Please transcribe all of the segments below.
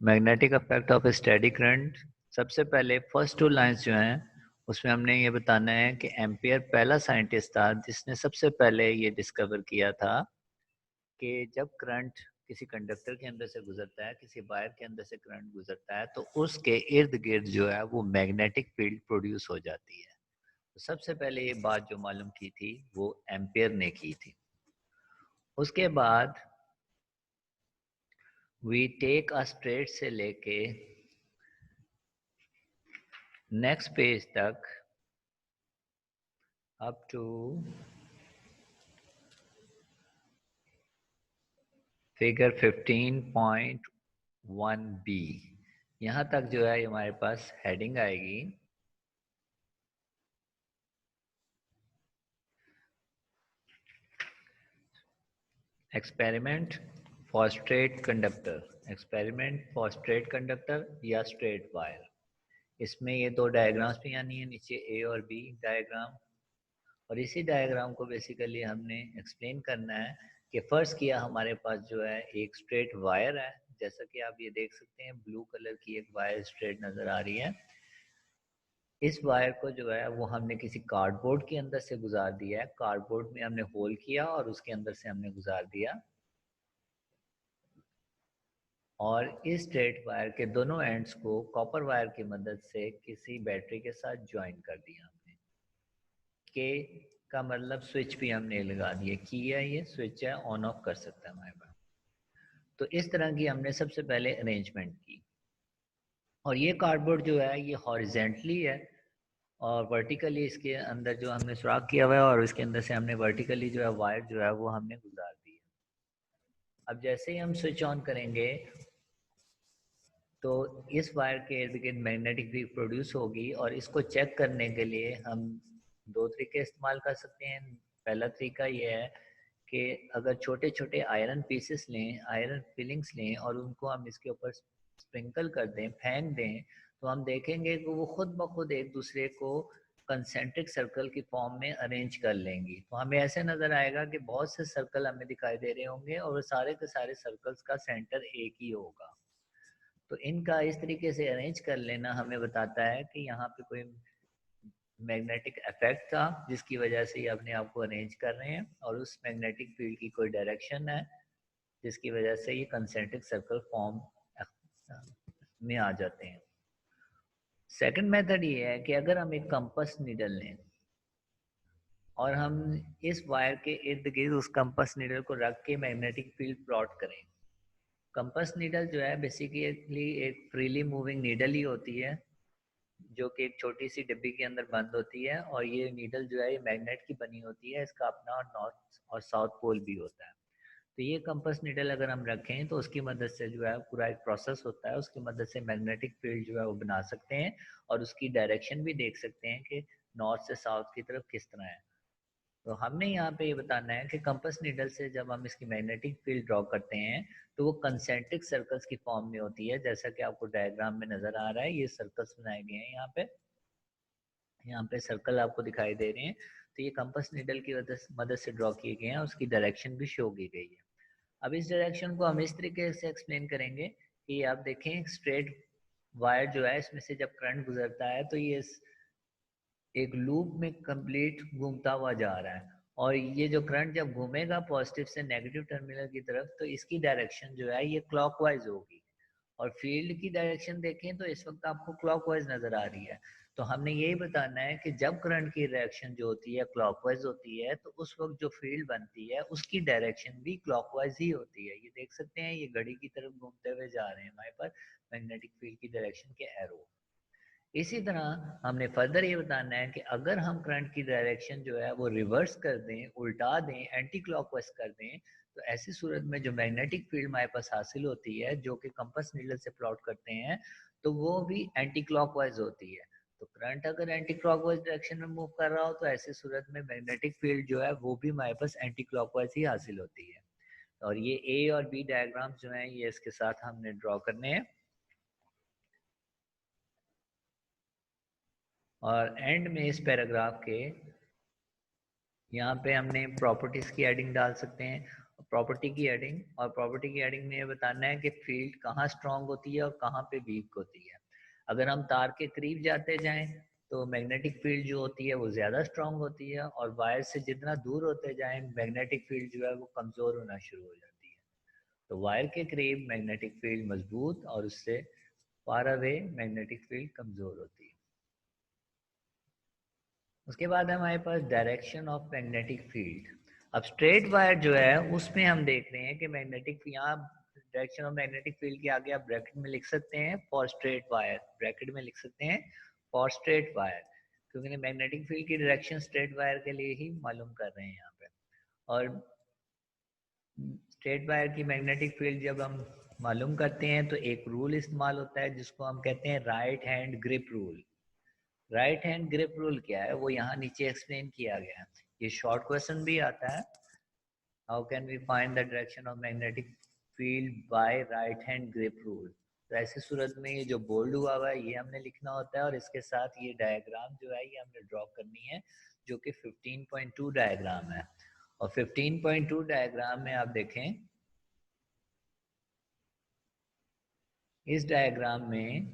Magnetic effect of steady current. सबसे पहले first two lines जो हैं उसमें हमने ये बताना है कि एम्पियर पहला साइंटिस्ट था जिसने सबसे पहले ये डिस्कवर किया था कि जब करंट किसी कंडक्टर के अंदर से गुजरता है, किसी वायर के अंदर से करंट गुजरता है, तो उसके इर्द गिर्द जो है वो मैग्नेटिक फील्ड प्रोड्यूस हो जाती है। तो सबसे पहले ये बात जो मालूम की थी वो एम्पियर ने की थी। उसके बाद वी टेक अ स्ट्रेट से लेके नेक्स्ट पेज तक अप टू फिगर 15.1b, यहाँ तक जो है हमारे पास हेडिंग आएगी experiment for straight conductor. Experiment for straight conductor या स्ट्रेट वायर। इसमें ये दो डायग्राम्स भी आनी है नीचे, ए और बी डायग्राम। और इसी डायग्राम को बेसिकली हमने एक्सप्लेन करना है कि फर्स्ट किया हमारे पास जो है एक स्ट्रेट वायर है, जैसा कि आप ये देख सकते हैं ब्लू कलर की एक वायर स्ट्रेट नज़र आ रही है। इस वायर को जो है वो हमने किसी कार्डबोर्ड के अंदर से गुजार दिया है। कार्डबोर्ड में हमने होल किया और उसके अंदर से हमने गुजार दिया, और इस स्ट्रेट वायर के दोनों एंड्स को कॉपर वायर की मदद से किसी बैटरी के साथ ज्वाइन कर दिया हमने। के का मतलब स्विच भी हमने लगा दिया, की है ये स्विच है, ऑन ऑफ कर सकता है हमारे पास। तो इस तरह की हमने सबसे पहले अरेंजमेंट की। और ये कार्डबोर्ड जो है ये हॉरिजेंटली है और वर्टिकली इसके अंदर जो हमने सुराख किया हुआ है, और इसके अंदर से हमने वर्टिकली जो है वायर जो है वो हमने गुजार दी है। अब जैसे ही हम स्विच ऑन करेंगे तो इस वायर के इर्द गिर्द मैग्नेटिक फील्ड प्रोड्यूस होगी, और इसको चेक करने के लिए हम दो तरीके इस्तेमाल कर सकते हैं। पहला तरीका ये है कि अगर छोटे छोटे आयरन पीसेस लें, आयरन फिलिंग्स लें, और उनको हम इसके ऊपर स्प्रिंकल कर दें, फेंक दें, तो हम देखेंगे कि वो खुद ब खुद एक दूसरे को कंसेंट्रिक सर्कल की फॉर्म में अरेंज कर लेंगी। तो हमें ऐसे नज़र आएगा कि बहुत से सर्कल हमें दिखाई दे रहे होंगे और वो सारे के सारे सर्कल्स का सेंटर एक ही होगा। तो इनका इस तरीके से अरेंज कर लेना हमें बताता है कि यहाँ पे कोई मैग्नेटिक इफेक्ट था जिसकी वजह से ये अपने आप को अरेंज कर रहे हैं, और उस मैग्नेटिक फील्ड की कोई डायरेक्शन है जिसकी वजह से ये कंसेंट्रिक सर्कल फॉर्म में आ जाते हैं। सेकंड मेथड ये है कि अगर हम एक कंपास निडल लें और हम इस वायर के इर्द गिर्द उस कंपास निडल को रख के मैग्नेटिक फील्ड प्लॉट करें। कंपास नीडल जो है बेसिकली एक फ्रीली मूविंग नीडल ही होती है, जो कि एक छोटी सी डिब्बी के अंदर बंद होती है, और ये नीडल जो है ये मैग्नेट की बनी होती है। इसका अपना नॉर्थ और साउथ पोल भी होता है। तो ये कंपास नीडल अगर हम रखें तो उसकी मदद से जो है पूरा एक प्रोसेस होता है, उसकी मदद से मैग्नेटिक फील्ड जो है वो बना सकते हैं, और उसकी डायरेक्शन भी देख सकते हैं कि नॉर्थ से साउथ की तरफ किस तरह है। तो हमने यहाँ पे ये बताना है कि कंपास नीडल से जब हम इसकी मैग्नेटिक फील्ड ड्रॉ करते हैं तो वो कंसेंट्रिक सर्कल्स की फॉर्म में होती है, जैसा कि आपको डायग्राम में नजर आ रहा है। ये सर्कल्स बनाए गए हैं यहाँ पे सर्कल आपको दिखाई दे रहे हैं। तो ये कंपास नीडल की मदद से ड्रॉ किए गए हैं, उसकी डायरेक्शन भी शो की गई है। अब इस डायरेक्शन को हम इस तरीके से एक्सप्लेन करेंगे कि आप देखें स्ट्रेट वायर जो है इसमें से जब करंट गुजरता है तो ये एक लूप में कंप्लीट घूमता हुआ जा रहा है, और ये जो करंट जब घूमेगा पॉजिटिव से नेगेटिव टर्मिनल की तरफ तो इसकी डायरेक्शन जो है ये क्लॉकवाइज होगी। और फील्ड की डायरेक्शन देखें तो इस वक्त आपको क्लॉकवाइज नजर आ रही है। तो हमने यही बताना है कि जब करंट की डायरेक्शन जो होती है क्लॉकवाइज होती है तो उस वक्त जो फील्ड बनती है उसकी डायरेक्शन भी क्लॉकवाइज ही होती है। ये देख सकते हैं ये घड़ी की तरफ घूमते हुए जा रहे हैं हमारे पास मैग्नेटिक फील्ड की डायरेक्शन के एरो। इसी तरह हमने फर्दर ये बताना है कि अगर हम करंट की डायरेक्शन जो है वो रिवर्स कर दें, उल्टा दें, एंटी क्लॉकवाइज कर दें, तो ऐसी सूरत में जो मैग्नेटिक फील्ड हमारे पास हासिल होती है जो कि कंपास नीडल से प्लॉट करते हैं तो वो भी एंटी क्लॉकवाइज होती है। तो करंट अगर एंटी क्लॉकवाइज डायरेक्शन में मूव कर रहा हो तो ऐसी सूरत में मैग्नेटिक फील्ड जो है वो भी हमारे पास एंटी क्लॉकवाइज ही हासिल होती है। और ये ए और बी डायग्राम जो है ये इसके साथ हमने ड्रॉ करने हैं, और एंड में इस पैराग्राफ के यहाँ पे हमने प्रॉपर्टीज की एडिंग डाल सकते हैं। प्रॉपर्टी की हेडिंग, और प्रॉपर्टी की हेडिंग में ये बताना है कि फील्ड कहाँ स्ट्रांग होती है और कहाँ पे वीक होती है। अगर हम तार के करीब जाते जाएं तो मैग्नेटिक फील्ड जो होती है वो ज़्यादा स्ट्रांग होती है, और वायर से जितना दूर होते जाएं मैग्नेटिक फील्ड जो है वो कमज़ोर होना शुरू हो जाती है। तो वायर के करीब मैग्नेटिक फील्ड मजबूत और उससे फार अवे मैग्नेटिक फील्ड कमज़ोर होती है। उसके बाद हमारे पास डायरेक्शन ऑफ मैग्नेटिक फील्ड। अब स्ट्रेट वायर जो है उसमें हम देख रहे हैं कि मैग्नेटिक, यहाँ डायरेक्शन ऑफ मैग्नेटिक फील्ड के आगे आप ब्रैकेट में लिख सकते हैं फॉर स्ट्रेट वायर, ब्रैकेट में लिख सकते हैं फॉर स्ट्रेट वायर, क्योंकि मैग्नेटिक फील्ड की डायरेक्शन स्ट्रेट वायर के लिए ही मालूम कर रहे हैं यहाँ पे। और स्ट्रेट वायर की मैग्नेटिक फील्ड जब हम मालूम करते हैं तो एक रूल इस्तेमाल होता है जिसको हम कहते हैं right hand grip rule. Right hand grip rule क्या है वो यहाँ नीचे एक्सप्लेन किया गया है। ये शॉर्ट क्वेश्चन भी आता है, how can we find the direction of magnetic field by right hand grip rule. तो ऐसी सूरत में ये जो बोल्ड हुआ हुआ है ये हमने लिखना होता है, और इसके साथ ये डायग्राम जो है ये हमने ड्रॉ करनी है, जो कि 15.2 डायग्राम है। और 15.2 डायग्राम में आप देखें, इस डायग्राम में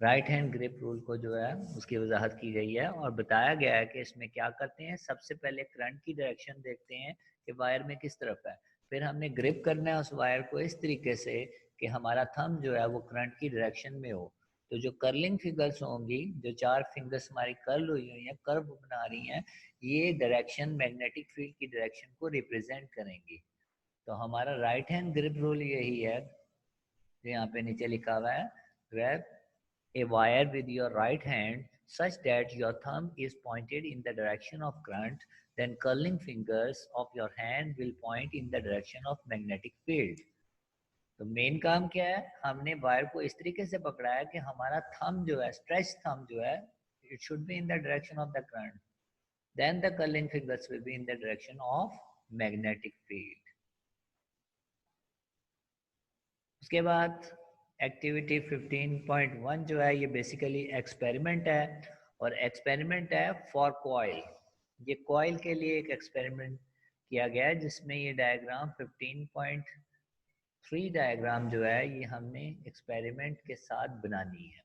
राइट हैंड ग्रिप रूल को जो है उसकी वजाहत की गई है और बताया गया है कि इसमें क्या करते हैं। सबसे पहले करंट की डायरेक्शन देखते हैं कि वायर में किस तरफ है, फिर हमने ग्रिप करना है उस वायर को इस तरीके से कि हमारा थंब जो है वो करंट की डायरेक्शन में हो। तो जो कर्लिंग फिंगर्स होंगी, जो 4 फिंगर्स हमारी कर्ल हुई हुई हैं, कर्व बना रही हैं, ये डायरेक्शन मैग्नेटिक फील्ड की डायरेक्शन को रिप्रेजेंट करेंगी। तो हमारा राइट हैंड ग्रिप रूल यही है, यहाँ पे नीचे लिखा हुआ है, grab a wire with your right hand such that your thumb is pointed in the direction of current, then curling fingers of your hand will point in the direction of magnetic field. तो main काम क्या है, हमने wire को इस तरीके से पकड़ा है कि हमारा थंब जो है, स्ट्रेच थंब जो है, it should be in the direction of the current, then the curling fingers will be in the direction of magnetic field. उसके बाद एक्टिविटी 15.1 जो है ये बेसिकली एक्सपेरिमेंट है, और एक्सपेरिमेंट है फॉर कॉइल। ये कॉइल के लिए एक एक्सपेरिमेंट किया गया है जिसमें ये डायग्राम 15.3 डायग्राम जो है ये हमने एक्सपेरिमेंट के साथ बनानी है।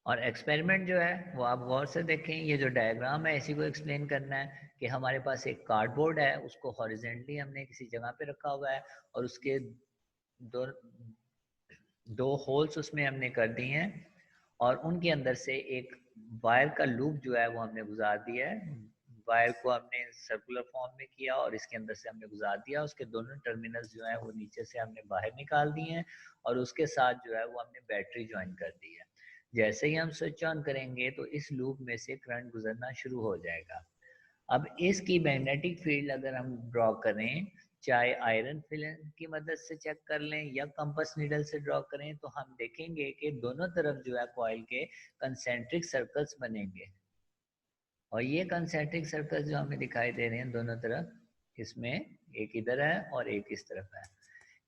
और एक्सपेरिमेंट जो है वो आप गौर से देखें, ये जो डायग्राम है इसी को एक्सप्लेन करना है कि हमारे पास एक कार्डबोर्ड है, उसको हॉरिजेंटली हमने किसी जगह पे रखा हुआ है, और उसके दो होल्स उसमें हमने कर दिए हैं, और उनके अंदर से एक वायर का लूप जो है वो हमने गुजार दिया है। वायर को हमने सर्कुलर फॉर्म में किया और इसके अंदर से हमने गुजार दिया, उसके दोनों टर्मिनल्स जो है वो नीचे से हमने बाहर निकाल दिए हैं, और उसके साथ जो है वो हमने बैटरी ज्वाइन कर दी है। जैसे ही हम स्विच ऑन करेंगे तो इस लूप में से करंट गुजरना शुरू हो जाएगा। अब इसकी मैग्नेटिक फील्ड अगर हम ड्रॉ करें, चाहे आयरन फिल्म की मदद से चेक कर लें या कंपास नीडल से ड्रॉ करें, तो हम देखेंगे कि दोनों तरफ जो है कॉइल के कंसेंट्रिक सर्कल्स बनेंगे। और ये कंसेंट्रिक सर्कल्स जो हमें दिखाई दे रहे हैं दोनों तरफ, इसमें एक इधर है और एक इस तरफ है,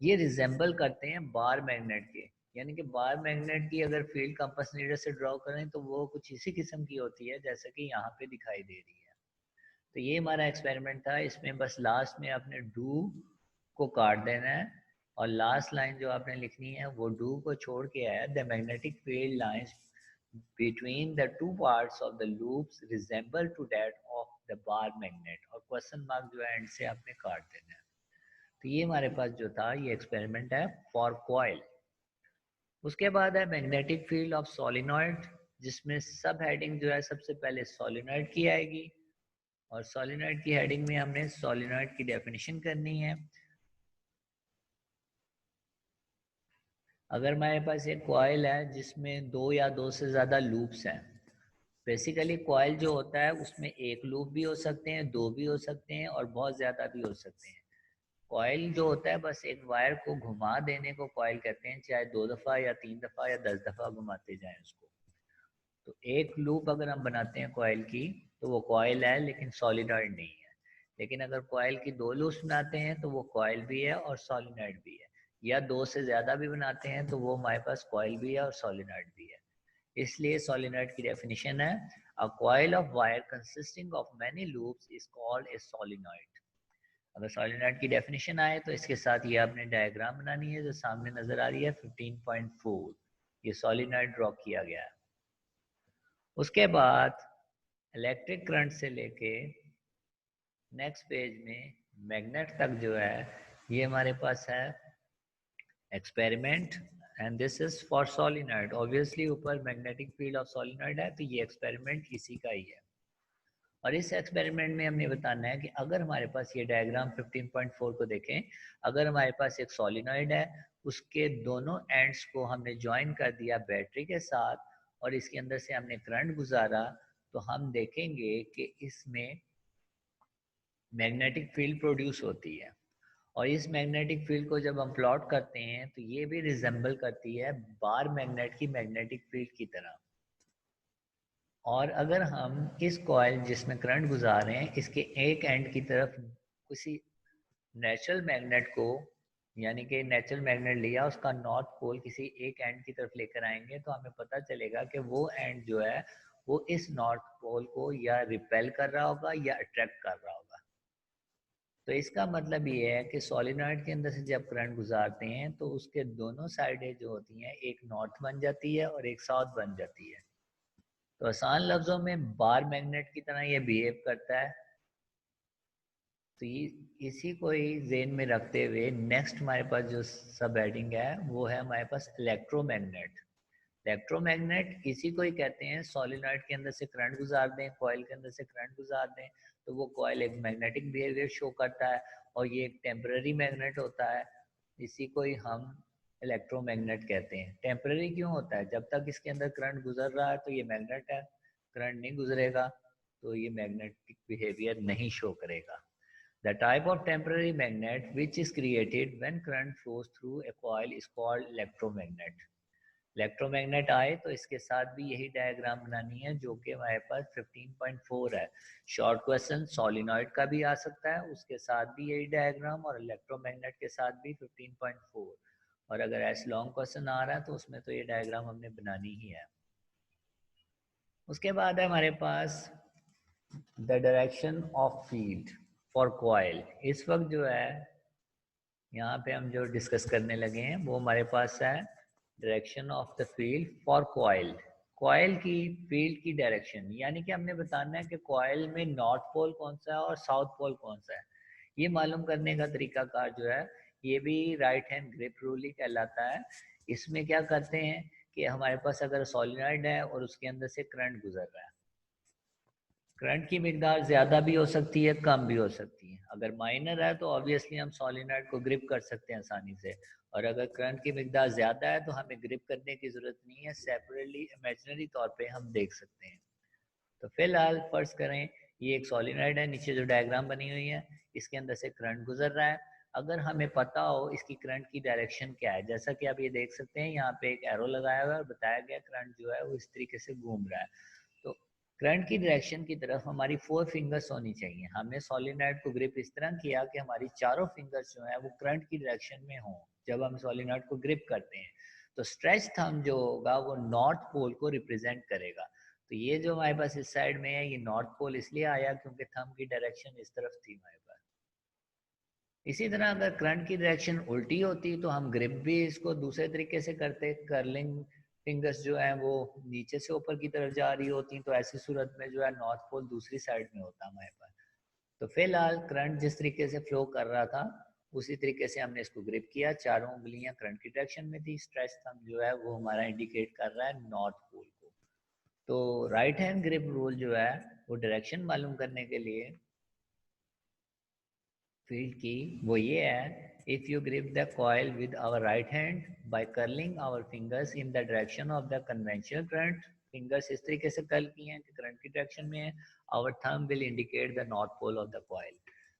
ये रिजेंबल करते हैं बार मैग्नेट के। यानी कि बार मैग्नेट की अगर फील्ड कंपास नीडल से ड्रॉ करें तो वो कुछ इसी किस्म की होती है जैसा कि यहाँ पे दिखाई दे रही है। तो ये हमारा एक्सपेरिमेंट था, इसमें बस लास्ट में आपने डू को काट देना है, और लास्ट लाइन जो आपने लिखनी है वो डू को छोड़ के है, the magnetic field lines between the two parts of the loops resemble to that of the bar magnet, और क्वेश्चन मार्क जो है एंड से आपने काट देना है। तो ये हमारे पास जो था ये एक्सपेरिमेंट है फॉर कॉइल। उसके बाद है मैग्नेटिक फील्ड ऑफ सोलिनॉइड, जिसमें सब हेडिंग जो है सबसे पहले सोलिनॉइड की आएगी, और सोलिनॉइड की हेडिंग में हमने सोलिनॉइड की डेफिनेशन करनी है। अगर हमारे पास एक कॉइल है जिसमें 2 या 2 से ज़्यादा लूप्स हैं, बेसिकली कॉइल जो होता है उसमें एक लूप भी हो सकते हैं, 2 भी हो सकते हैं, और बहुत ज़्यादा भी हो सकते हैं। कॉइल जो होता है बस एक वायर को घुमा देने को कॉइल कहते हैं, चाहे 2 दफ़ा या 3 दफ़ा या 10 दफ़ा घुमाते जाएं उसको। तो एक लूप अगर हम बनाते हैं कॉइल की तो वो कॉइल है लेकिन सॉलिनॉइड नहीं है। लेकिन अगर कॉइल की 2 लूप्स बनाते हैं तो वो कॉइल भी है और सॉलिनॉइड भी है, या 2 से ज़्यादा भी बनाते हैं तो वो हमारे पास कॉइल भी है और सॉलिनॉइड भी है। इसलिए सॉलिनॉइड की डेफिनेशन है, A coil of wire consisting of many loops is called a solenoid. अगर solenoid की definition आए तो इसके साथ ये आपने डायग्राम बनानी है जो सामने नजर आ रही है 15.4. ये solenoid ड्रॉ किया गया है. उसके बाद इलेक्ट्रिक करंट से लेके नेक्स्ट पेज में मैग्नेट तक जो है ये हमारे पास है experiment. And this is for solenoid. Obviously ऊपर मैग्नेटिक फील्ड ऑफ सोलिनॉइड है तो ये एक्सपेरिमेंट इसी का ही है. और इस एक्सपेरिमेंट में हमने बताना है कि अगर हमारे पास ये डायग्राम 15.4 को देखें, अगर हमारे पास एक सोलिनॉइड है, उसके दोनों एंड्स को हमने ज्वाइन कर दिया बैटरी के साथ और इसके अंदर से हमने करंट गुजारा, तो हम देखेंगे कि इसमें मैग्नेटिक फील्ड प्रोड्यूस होती है. और इस मैग्नेटिक फील्ड को जब हम प्लॉट करते हैं तो ये भी रिजेंबल करती है बार मैग्नेट की मैग्नेटिक फील्ड की तरह. और अगर हम इस कॉइल जिसमें करंट गुजार रहे हैं इसके एक एंड की तरफ किसी नेचुरल मैग्नेट को, यानी कि नेचुरल मैग्नेट लिया, उसका नॉर्थ पोल किसी एक एंड की तरफ लेकर आएंगे तो हमें पता चलेगा कि वो एंड जो है वो इस नॉर्थ पोल को या रिपेल कर रहा होगा या अट्रैक्ट कर रहा होगा. तो इसका मतलब ये है कि सोलिनॉइड के अंदर से जब करंट गुजारते हैं तो उसके दोनों साइडें जो होती हैं एक नॉर्थ बन जाती है और एक साउथ बन जाती है. तो आसान लफ्जों में बार मैग्नेट की तरह ये बिहेव करता है. तो इसी को ही जेन में रखते हुए नेक्स्ट हमारे पास जो सब हेडिंग है वो है हमारे पास इलेक्ट्रोमैग्नेट. इलेक्ट्रोमैग्नेट इसी को ही कहते हैं सोलिनॉइड के अंदर से करंट गुजार दें, कॉइल के अंदर से करंट गुजार दें तो वो कॉइल एक मैग्नेटिक बिहेवियर शो करता है और ये एक टेम्पररी मैग्नेट होता है. इसी को ही हम इलेक्ट्रोमैग्नेट कहते हैं. टेम्पररी क्यों होता है? जब तक इसके अंदर करंट गुजर रहा है तो ये मैग्नेट है, करंट नहीं गुजरेगा तो ये मैग्नेटिक बिहेवियर नहीं शो करेगा. The type of temporary magnet which is created when current flows through a coil is called electromagnet. Electromagnet आए तो इसके साथ भी यही डायग्राम बनानी है जो कि हमारे पास 15.4 है. शॉर्ट क्वेश्चन सोलिनॉइड का भी आ सकता है, उसके साथ भी यही डायग्राम, और इलेक्ट्रोमैग्नेट के साथ भी 15.4. और अगर ऐसे लॉन्ग क्वेश्चन आ रहा है तो उसमें तो ये डायग्राम हमने बनानी ही है. उसके बाद है हमारे पास the direction of field for coil. इस वक्त जो है यहाँ पे हम जो डिस्कस करने लगे हैं वो हमारे पास है direction of the field for coil. Coil की फील्ड की डायरेक्शन, यानी कि हमने बताना है कि कॉइल में नॉर्थ पोल कौन सा है और साउथ पोल कौन सा है. ये मालूम करने का तरीकाकार जो है ये भी राइट हैंड ग्रिप रूल ही कहलाता है. इसमें क्या करते हैं कि हमारे पास अगर सोलिनॉइड है और उसके अंदर से करंट गुजर रहा है, करंट की मिकदार ज़्यादा भी हो सकती है, कम भी हो सकती है. अगर माइनर है तो ऑब्वियसली हम सोलिनॉइड को ग्रिप कर सकते हैं आसानी से, और अगर करंट की मिकदार ज़्यादा है तो हमें ग्रिप करने की ज़रूरत नहीं है, सेपरेटली इमेजिनरी तौर पे हम देख सकते हैं. तो फिलहाल फ़र्ज़ करें ये एक सोलिनॉइड है, नीचे जो डायग्राम बनी हुई है इसके अंदर से करंट गुजर रहा है. अगर हमें पता हो इसकी करंट की डायरेक्शन क्या है, जैसा कि आप ये देख सकते हैं यहाँ पे एक एरो लगाया हुआ है और बताया गया करंट जो है वो इस तरीके से घूम रहा है. तो करंट की डायरेक्शन की तरफ हमारी 4 फिंगर्स होनी चाहिए. हमने सोलिनॉइड को ग्रिप इस तरह किया कि हमारी चारों फिंगर्स जो है वो करंट की डायरेक्शन में हों जब हम सोलिनॉइड को ग्रिप करते हैं. तो स्ट्रेच थंब जो होगा वो नॉर्थ पोल को रिप्रेजेंट करेगा. तो ये जो हमारे पास इस साइड में है ये नॉर्थ पोल इसलिए आया क्योंकि थंब की डायरेक्शन इस तरफ थी हमारे पास. इसी तरह अगर करंट की डायरेक्शन उल्टी होती तो हम ग्रिप भी इसको दूसरे तरीके से करते. कर्लिंग फिंगर्स जो है वो नीचे से ऊपर की तरफ जा रही होती, तो ऐसी सूरत में जो है नॉर्थ पोल दूसरी साइड में होता हमारे पास. तो फिलहाल करंट जिस तरीके से फ्लो कर रहा था उसी तरीके से हमने इसको ग्रिप किया. चारों उंगलियां करंट की डायरेक्शन में थी. स्ट्रेच थंब जो है वो हमारा इंडिकेट कर रहा है नॉर्थ पोल को. तो राइट हैंड ग्रिप रूल जो है वो डायरेक्शन मालूम करने के लिए फील्ड की वो ये है, if you grip the coil with our right hand by curling our fingers in the direction of the conventional current, fingers इस तरीके से कर्ल किए हैं कि करंट की डायरेक्शन में है, our thumb will indicate the north pole of the coil.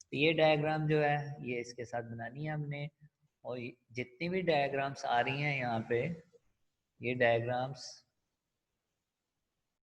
तो ये डायग्राम जो है ये इसके साथ बनानी है हमने. और जितनी भी डायग्राम्स आ रही हैं यहाँ पे ये डायग्राम्स